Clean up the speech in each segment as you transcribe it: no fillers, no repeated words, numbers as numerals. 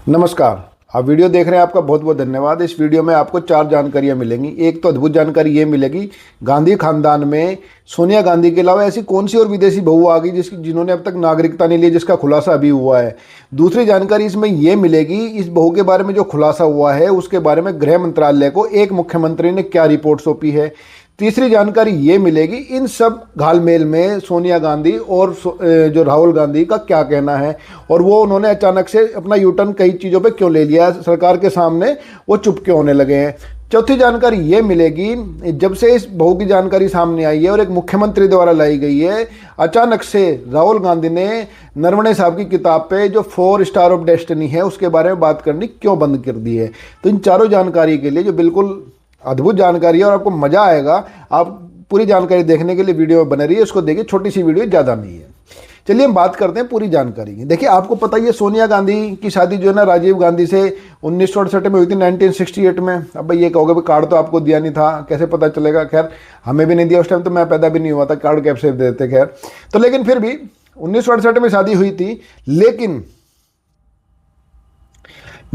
नमस्कार। आप वीडियो देख रहे हैं, आपका बहुत बहुत धन्यवाद। इस वीडियो में आपको 4 जानकारियां मिलेंगी। एक तो अद्भुत जानकारी ये मिलेगी, गांधी खानदान में सोनिया गांधी के अलावा ऐसी कौन सी और विदेशी बहू आ गई जिन्होंने अब तक नागरिकता नहीं ली, जिसका खुलासा अभी हुआ है। दूसरी जानकारी इसमें ये मिलेगी, इस बहू के बारे में जो खुलासा हुआ है उसके बारे में गृह मंत्रालय को एक मुख्यमंत्री ने क्या रिपोर्ट सौंपी है। तीसरी जानकारी ये मिलेगी, इन सब घालमेल में सोनिया गांधी और जो राहुल गांधी का क्या कहना है, और वो उन्होंने अचानक से अपना यूटर्न कई चीज़ों पे क्यों ले लिया, सरकार के सामने वो चुप क्यों होने लगे हैं। चौथी जानकारी ये मिलेगी, जब से इस बहू की जानकारी सामने आई है और एक मुख्यमंत्री द्वारा लाई गई है, अचानक से राहुल गांधी ने नरवणे साहब की किताब पे जो 4 स्टार ऑफ डेस्टिनी है उसके बारे में बात करनी क्यों बंद कर दी है। तो इन चारों जानकारी के लिए, जो बिल्कुल अद्भुत जानकारी है और आपको मज़ा आएगा, आप पूरी जानकारी देखने के लिए वीडियो में बने रहिए। उसको देखिए, छोटी सी वीडियो, ज़्यादा नहीं है। चलिए हम बात करते हैं पूरी जानकारी की। देखिए, आपको पता ही है सोनिया गांधी की शादी जो है ना राजीव गांधी से 1968 में हुई थी, 1968 में। अब भाई ये कहोगे भाई कार्ड तो आपको दिया नहीं था, कैसे पता चलेगा। खैर, हमें भी नहीं दिया उस टाइम, तो मैं पैदा भी नहीं हुआ था, कार्ड कैसे दे देते। खैर, तो लेकिन फिर भी 1968 में शादी हुई थी। लेकिन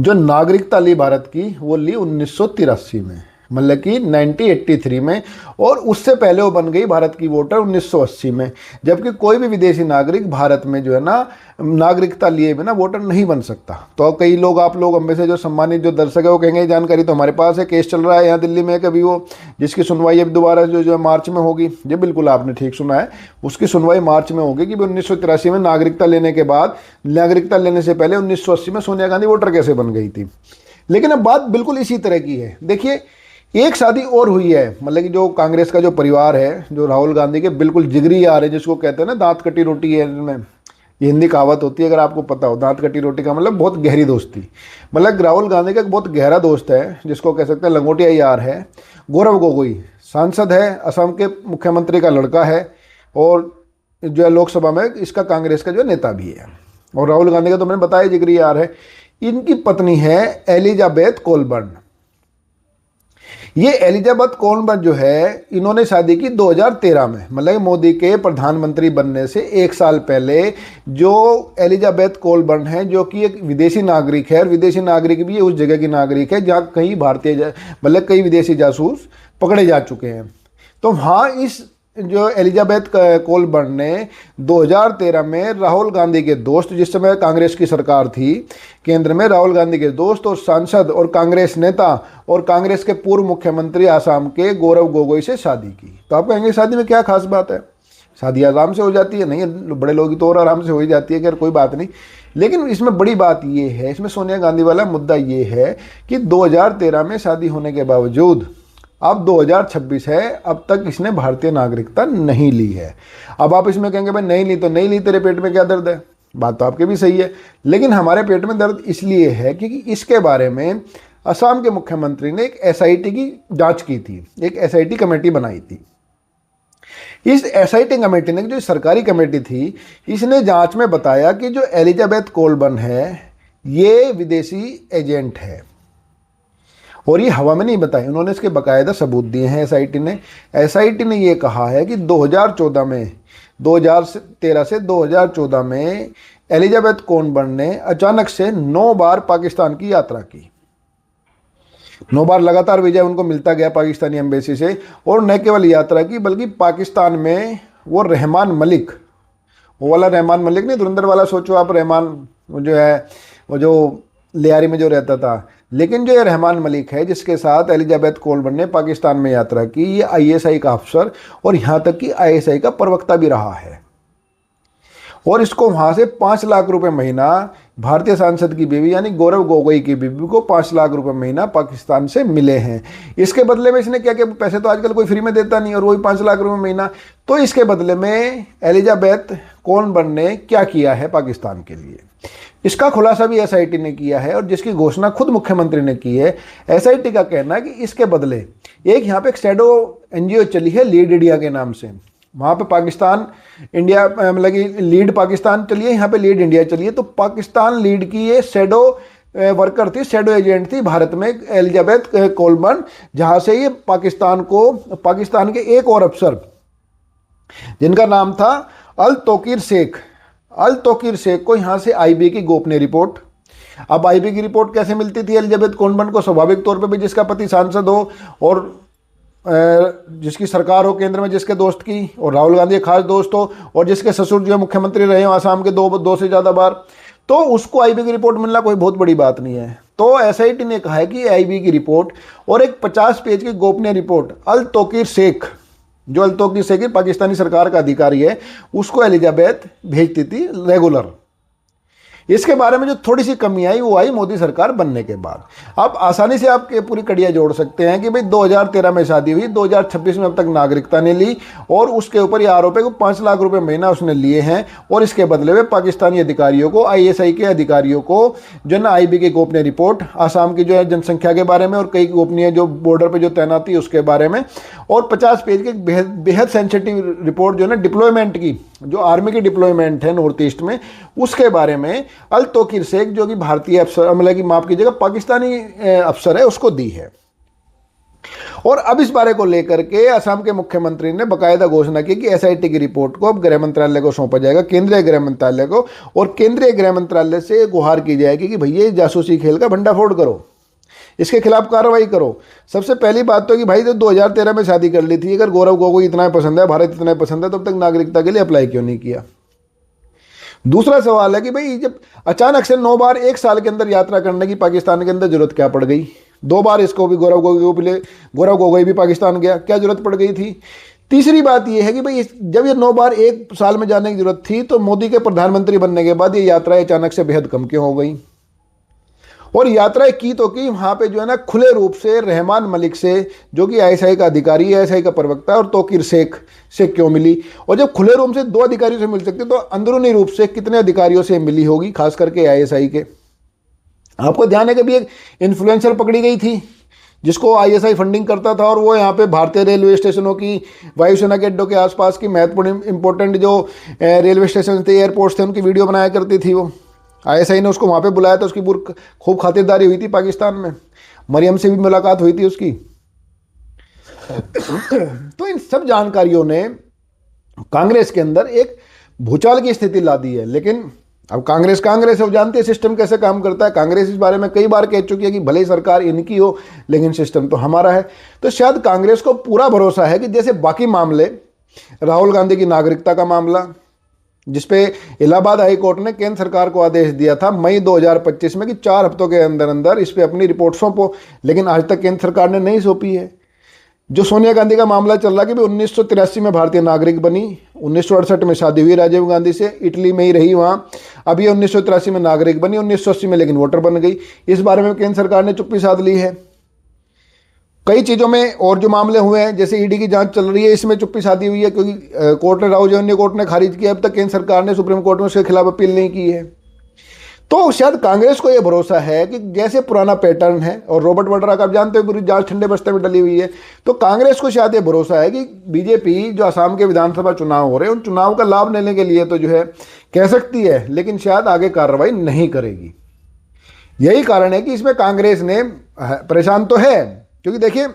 जो नागरिकता ली भारत की, वो ली 1983 में, मतलब कि 1983 में। और उससे पहले वो बन गई भारत की वोटर 1980 में। जबकि कोई भी विदेशी नागरिक भारत में जो है ना नागरिकता लिए बिना वोटर नहीं बन सकता। तो कई लोग, आप लोग हम से जो सम्मानित जो दर्शक है वो कहेंगे जानकारी तो हमारे पास है, केस चल रहा है यहाँ दिल्ली में कभी वो, जिसकी सुनवाई अब दोबारा जो मार्च में होगी। ये बिल्कुल आपने ठीक सुना है, उसकी सुनवाई मार्च में होगी कि 1983 में नागरिकता लेने के बाद, नागरिकता लेने से पहले 1980 में सोनिया गांधी वोटर कैसे बन गई थी। लेकिन अब बात बिल्कुल इसी तरह की है। देखिए, एक शादी और हुई है, मतलब कि जो कांग्रेस का जो परिवार है, जो राहुल गांधी के बिल्कुल जिगरी यार है, जिसको कहते हैं ना दांत कटी रोटी है, इनमें ये हिंदी कहावत होती है, अगर आपको पता हो। दांत कटी रोटी का मतलब बहुत गहरी दोस्ती। मतलब राहुल गांधी का एक बहुत गहरा दोस्त है, जिसको कह सकते हैं लंगोटिया यार है, गौरव गोगोई। सांसद है, असम के मुख्यमंत्री का लड़का है, और जो है लोकसभा में इसका कांग्रेस का जो नेता भी है। और राहुल गांधी का तो मैंने बताया जिगरी यार है। इनकी पत्नी है एलिजाबेथ कोलबर्न। ये एलिजाबेथ कोलबर्न जो है, इन्होंने शादी की 2013 में, मतलब मोदी के प्रधानमंत्री बनने से 1 साल पहले। जो एलिजाबेथ कोलबर्न है, जो कि एक विदेशी नागरिक है, और विदेशी नागरिक भी उस जगह की नागरिक है जहाँ कई भारतीय, मतलब कई विदेशी जासूस पकड़े जा चुके हैं। तो वहाँ इस जो एलिजाबेथ कोलबर्न ने 2013 में राहुल गांधी के दोस्त, जिस समय कांग्रेस की सरकार थी केंद्र में, राहुल गांधी के दोस्त और सांसद और कांग्रेस नेता और कांग्रेस के पूर्व मुख्यमंत्री आसाम के गौरव गोगोई से शादी की। तो आप कहेंगे शादी में क्या खास बात है, शादी आराम से हो जाती है। नहीं, बड़े लोग तो और आराम से हो ही जाती है, खैर कोई बात नहीं। लेकिन इसमें बड़ी बात ये है, इसमें सोनिया गांधी वाला मुद्दा ये है कि 2013 में शादी होने के बावजूद अब 2026 है, अब तक इसने भारतीय नागरिकता नहीं ली है। अब आप इसमें कहेंगे भाई नहीं ली तो नहीं ली, तेरे पेट में क्या दर्द है। बात तो आपकी भी सही है, लेकिन हमारे पेट में दर्द इसलिए है क्योंकि इसके बारे में असम के मुख्यमंत्री ने एक एसआईटी की जांच की थी, एक एसआईटी कमेटी बनाई थी। इस एसआईटी कमेटी ने, जो सरकारी कमेटी थी, इसने जांच में बताया कि जो एलिजाबेथ कोलबर्न है ये विदेशी एजेंट है। और ये हवा में नहीं बताई, उन्होंने इसके बाकायदा सबूत दिए हैं एसआईटी ने ये कहा है कि 2014 में, 2013 से 2014 में एलिजाबेथ कोलबर्न ने अचानक से 9 बार पाकिस्तान की यात्रा की। 9 बार लगातार वीजा उनको मिलता गया पाकिस्तानी एम्बेसी से। और न केवल यात्रा की, बल्कि पाकिस्तान में वो रहमान मलिक, वो वाला रहमान मलिक नहीं, धुरंधर वाला, सोचो आप, रहमान जो है वो जो लियारी में जो रहता था। लेकिन जो ये रहमान मलिक है, जिसके साथ एलिजाबेथ कोलबर्न ने पाकिस्तान में यात्रा की, ये आईएसआई का अफसर और यहाँ तक कि आईएसआई का प्रवक्ता भी रहा है। और इसको वहाँ से 5 लाख रुपए महीना, भारतीय सांसद की बीवी यानी गौरव गोगोई की बीवी को 5 लाख रुपए महीना पाकिस्तान से मिले हैं। इसके बदले में इसने क्या क्या, पैसे तो आजकल कोई फ्री में देता नहीं, और वही 5 लाख रुपए महीना। तो इसके बदले में एलिजाबेथ कोलबर्न ने क्या किया है पाकिस्तान के लिए, इसका खुलासा भी एसआईटी ने किया है, और जिसकी घोषणा खुद मुख्यमंत्री ने की है। एसआईटी का कहना है कि इसके बदले एक यहाँ पे एक शैडो एनजीओ चली है लीड इंडिया के नाम से। वहाँ पे पाकिस्तान इंडिया, मतलब कि लीड पाकिस्तान चलिए, यहाँ पे लीड इंडिया चलिए। तो पाकिस्तान लीड की ये शैडो वर्कर थी, शैडो एजेंट थी भारत में, एलिजाबेथ कोलबर्न, जहाँ से ये पाकिस्तान के एक और अफसर, जिनका नाम था अल तोकीर शेख को यहाँ से आईबी की गोपनीय रिपोर्ट, अब आईबी की रिपोर्ट कैसे मिलती थी एलिजाबेथ कोनबर्न को? स्वाभाविक तौर पे भी जिसका पति सांसद हो और जिसकी सरकार हो केंद्र में, जिसके दोस्त की, और राहुल गांधी खास दोस्त हो, और जिसके ससुर जो है मुख्यमंत्री रहे हो आसाम के दो से ज़्यादा बार, तो उसको आईबी की रिपोर्ट मिलना कोई बहुत बड़ी बात नहीं है। तो एसआईटी ने कहा है कि आईबी की रिपोर्ट और एक 50 पेज की गोपनीय रिपोर्ट अल तौकीर शेख, जो अल तौकीर शेख पाकिस्तानी सरकार का अधिकारी है, उसको एलिजाबेथ भेजती थी रेगुलर। इसके बारे में जो थोड़ी सी कमी आई वो आई मोदी सरकार बनने के बाद। आप आसानी से आपके पूरी कड़ियाँ जोड़ सकते हैं कि भाई 2013 में शादी हुई, 2026 में अब तक नागरिकता नहीं ली, और उसके ऊपर ये आरोप है कि 5 लाख रुपए महीना उसने लिए हैं, और इसके बदले में पाकिस्तानी अधिकारियों को, आईएसआई के अधिकारियों को जो है ना आईबी की गोपनीय रिपोर्ट आसाम की जो है जनसंख्या के बारे में और कई गोपनीय जो बॉर्डर पर जो तैनाती उसके बारे में, और 50 पेज की बेहद सेंसिटिव रिपोर्ट जो है ना डिप्लॉयमेंट की, जो आर्मी की डिप्लॉयमेंट है नॉर्थ ईस्ट में, उसके बारे में अल तौकीर शेख जो कि भारतीय अफसर, मतलब कि माफ कीजिएगा पाकिस्तानी अफसर है, उसको दी है। और अब इस बारे को लेकर के असम के मुख्यमंत्री ने बाकायदा घोषणा की कि एसआईटी की रिपोर्ट को अब गृह मंत्रालय को सौंपा जाएगा, केंद्रीय गृह मंत्रालय को, और केंद्रीय गृह मंत्रालय से गुहार की जाएगी कि भैया जासूसी खेल का भंडाफोड़ करो, इसके खिलाफ कार्रवाई करो। सबसे पहली बात तो कि भाई जो 2013 में शादी कर ली थी, अगर गौरव गोगोई इतना पसंद है, भारत इतना पसंद है, तो अब तक नागरिकता के लिए अप्लाई क्यों नहीं किया? दूसरा सवाल है कि भाई जब अचानक से 9 बार 1 साल के अंदर यात्रा करने की पाकिस्तान के अंदर जरूरत क्या पड़ गई? 2 बार इसको भी गौरव गोगोई भी पाकिस्तान गया, क्या जरूरत पड़ गई थी? तीसरी बात यह है कि भाई जब ये 9 बार 1 साल में जाने की जरूरत थी, तो मोदी के प्रधानमंत्री बनने के बाद ये यात्राएं अचानक से बेहद कम क्यों हो गई? और यात्राएं की तो की, वहाँ पे जो है ना खुले रूप से रहमान मलिक से, जो कि आईएसआई का अधिकारी है, आईएसआई का प्रवक्ता, और तौकीर शेख से क्यों मिली? और जब खुले रूप से 2 अधिकारियों से मिल सकते तो अंदरूनी रूप से कितने अधिकारियों से मिली होगी, खास करके आईएसआई के? आपको ध्यान है कि भी एक इन्फ्लुएंसर पकड़ी गई थी जिसको आईएसआई फंडिंग करता था, और वो यहाँ पे भारतीय रेलवे स्टेशनों की, वायुसेना के अड्डों के आसपास की महत्वपूर्ण इंपॉर्टेंट जो रेलवे स्टेशन थे, एयरपोर्ट्स थे, उनकी वीडियो बनाया करती थी। वो आईएसआई ने उसको वहाँ पे बुलाया था, उसकी खूब खातिरदारी हुई थी पाकिस्तान में, मरियम से भी मुलाकात हुई थी उसकी। तो इन सब जानकारियों ने कांग्रेस के अंदर एक भूचाल की स्थिति ला दी है। लेकिन अब कांग्रेस है, वो जानते हैं सिस्टम कैसे काम करता है। कांग्रेस इस बारे में कई बार कह चुकी है कि भले ही सरकार इनकी हो, लेकिन सिस्टम तो हमारा है। तो शायद कांग्रेस को पूरा भरोसा है कि जैसे बाकी मामले, राहुल गांधी की नागरिकता का मामला, जिसपे इलाहाबाद हाई कोर्ट ने केंद्र सरकार को आदेश दिया था मई 2025 में कि 4 हफ्तों के अंदर अंदर इस पे अपनी रिपोर्ट सौंपो, लेकिन आज तक केंद्र सरकार ने नहीं सौंपी है। जो सोनिया गांधी का मामला चल रहा है कि भाई 1983 में भारतीय नागरिक बनी, 1968 में शादी हुई राजीव गांधी से, इटली में ही रही वहाँ, अब ये 1983 में नागरिक बनी, 1980 में लेकिन वोटर बन गई। इस बारे में केंद्र सरकार ने चुप्पी साध ली है। कई चीज़ों में और जो मामले हुए हैं, जैसे ईडी की जांच चल रही है, इसमें चुप्पी साधी हुई है, क्योंकि कोर्ट ने, राहुल कोर्ट ने खारिज किया। अब तक केंद्र सरकार ने सुप्रीम कोर्ट में उसके खिलाफ अपील नहीं की है। तो शायद कांग्रेस को यह भरोसा है कि जैसे पुराना पैटर्न है, और रॉबर्ट वाड्रा का आप जानते हो पूरी जांच ठंडे बस्ते में डली हुई है, तो कांग्रेस को शायद ये भरोसा है कि बीजेपी जो असम के विधानसभा चुनाव हो रहे हैं, उन चुनाव का लाभ लेने के लिए तो जो है कह सकती है, लेकिन शायद आगे कार्रवाई नहीं करेगी। यही कारण है कि इसमें कांग्रेस ने परेशान तो है, क्योंकि देखिए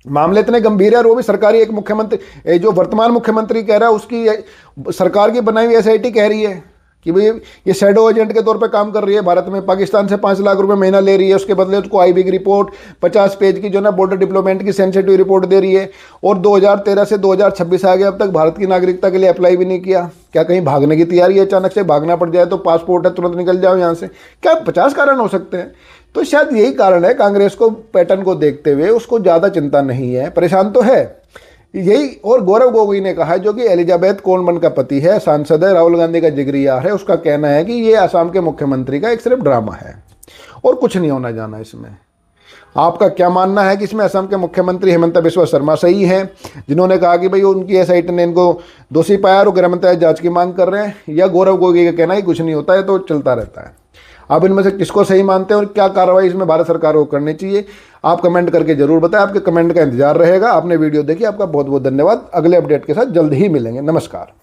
मामले इतने गंभीर है, और वो भी सरकारी एक मुख्यमंत्री, जो वर्तमान मुख्यमंत्री कह रहा है, उसकी सरकार की बनाई हुई एसआईटी कह रही है कि भाई ये शैडो एजेंट के तौर पे काम कर रही है भारत में, पाकिस्तान से 5 लाख रुपए महीना ले रही है, उसके बदले उसको आईबी की रिपोर्ट 50 पेज की जो ना बॉर्डर डिप्लोमेंट की सेंसिटिव रिपोर्ट दे रही है, और 2013 से 2026 आ गया, अब तक भारत की नागरिकता के लिए अप्लाई भी नहीं किया। क्या कहीं भागने की तैयारी है? अचानक से भागना पड़ जाए तो पासपोर्ट है, तुरंत निकल जाओ यहाँ से? क्या 50 कारण हो सकते हैं। तो शायद यही कारण है, कांग्रेस को पैटर्न को देखते हुए उसको ज़्यादा चिंता नहीं है, परेशान तो है यही। और गौरव गोगोई ने कहा, जो कि एलिजाबेथ कोनबर्न का पति है, सांसद है, राहुल गांधी का जिगरी यार है, उसका कहना है कि ये असम के मुख्यमंत्री का एक सिर्फ ड्रामा है और कुछ नहीं होना जाना इसमें। आपका क्या मानना है कि इसमें असम के मुख्यमंत्री हेमंत बिस्वा शर्मा सही हैं, जिन्होंने कहा कि भाई उनकी एसआईटी ने इनको दोषी पाया और गृह मंत्रालय जांच की मांग कर रहे हैं, या गौरव गोगोई का कहना है कि कुछ नहीं होता है, तो चलता रहता है? आप इनमें से किसको सही मानते हैं, और क्या कार्रवाई इसमें भारत सरकार को करनी चाहिए? आप कमेंट करके जरूर बताएं। आपके कमेंट का इंतजार रहेगा। आपने वीडियो देखी, आपका बहुत बहुत धन्यवाद। अगले अपडेट के साथ जल्द ही मिलेंगे। नमस्कार।